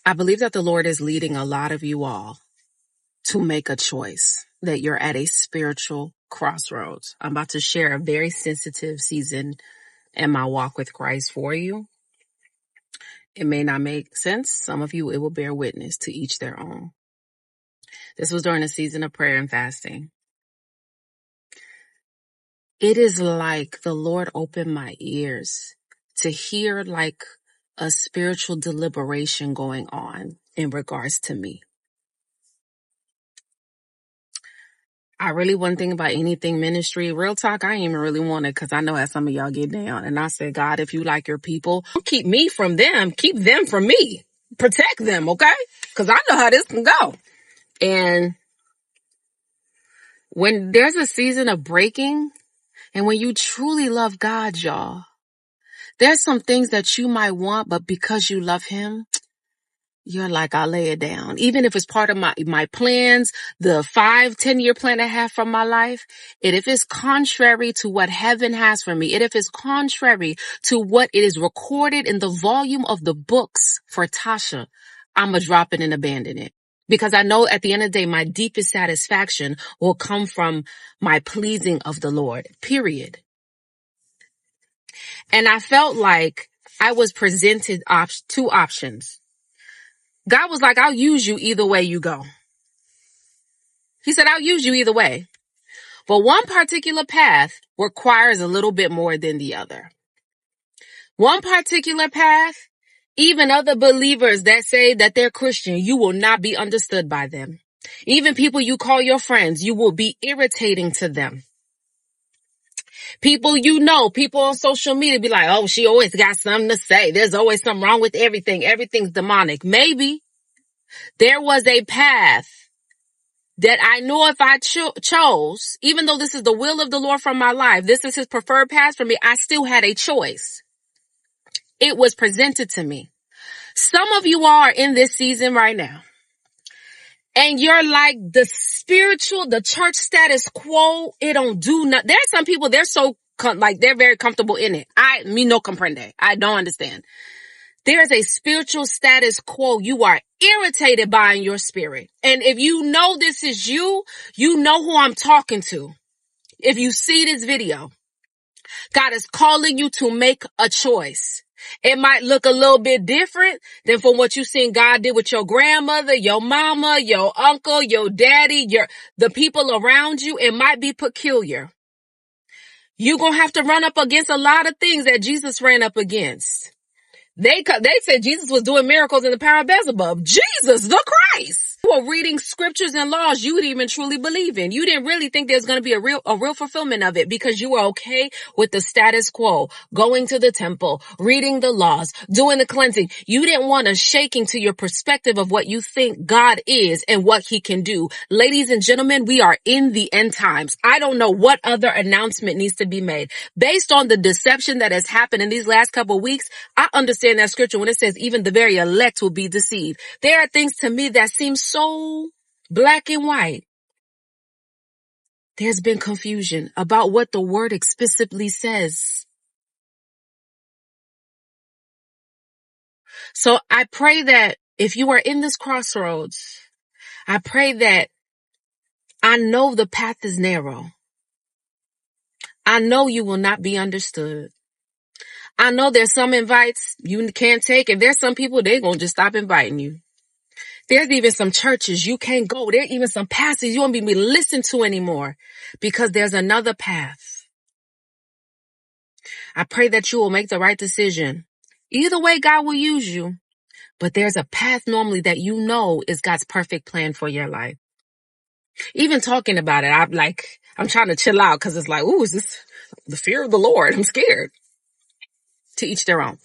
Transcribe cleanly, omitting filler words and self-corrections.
I believe that the Lord is leading a lot of you all to make a choice, that you're at a spiritual crossroads. I'm about to share a very sensitive season in my walk with Christ for you. It may not make sense. Some of you, it will bear witness, to each their own. This was during a season of prayer and fasting. It is like the Lord opened my ears to hear like a spiritual deliberation going on in regards to me. I really wasn't thinking about anything ministry. Real talk, I ain't even really want it because I know how some of y'all get down. And I said, God, if you like your people, don't keep me from them. Keep them from me. Protect them, okay? Because I know how this can go. And when there's a season of breaking, and when you truly love God, y'all, there's some things that you might want, but because you love him, you're like, I'll lay it down. Even if it's part of my plans, the 5-10 year plan I have for my life, and if it's contrary to what heaven has for me, and if it's contrary to what it is recorded in the volume of the books for Tasha, I'm going to drop it and abandon it. Because I know at the end of the day, my deepest satisfaction will come from my pleasing of the Lord, period. And I felt like I was presented two options. God was like, I'll use you either way you go. He said, I'll use you either way. But one particular path requires a little bit more than the other. One particular path, even other believers that say that they're Christian, you will not be understood by them. Even people you call your friends, you will be irritating to them. People you know, people on social media be like, oh, she always got something to say. There's always something wrong with everything. Everything's demonic. Maybe there was a path that I know if I chose, even though this is the will of the Lord for my life, this is his preferred path for me, I still had a choice. It was presented to me. Some of you are in this season right now, and you're like the church status quo. It don't do nothing. There's some people, they're so, they're very comfortable in it. Me no comprende. I don't understand. There is a spiritual status quo you are irritated by in your spirit. And if you know this is you, you know who I'm talking to. If you see this video, God is calling you to make a choice. It might look a little bit different than from what you seen God did with your grandmother, your mama, your uncle, your daddy, the people around you. It might be peculiar. You're going to have to run up against a lot of things that Jesus ran up against. They said Jesus was doing miracles in the power of Beelzebub. Jesus, the Christ. You were reading scriptures and laws you would even truly believe in. You didn't really think there's going to be a real fulfillment of it because you were okay with the status quo, going to the temple, reading the laws, doing the cleansing. You didn't want a shaking to your perspective of what you think God is and what he can do. Ladies and gentlemen, we are in the end times. I don't know what other announcement needs to be made. Based on the deception that has happened in these last couple of weeks, I understand that scripture when it says even the very elect will be deceived. There are things to me that seem so black and white. There's been confusion about what the word explicitly says. So I pray that if you are in this crossroads, I pray that I know the path is narrow. I know you will not be understood. I know there's some invites you can't take, and there's some people, they're going to just stop inviting you. There's even some churches you can't go. There are even some pastors you won't be listened to anymore because there's another path. I pray that you will make the right decision. Either way, God will use you, but there's a path normally that you know is God's perfect plan for your life. Even talking about it, I'm trying to chill out because it's like, ooh, is this the fear of the Lord? I'm scared. To each their own.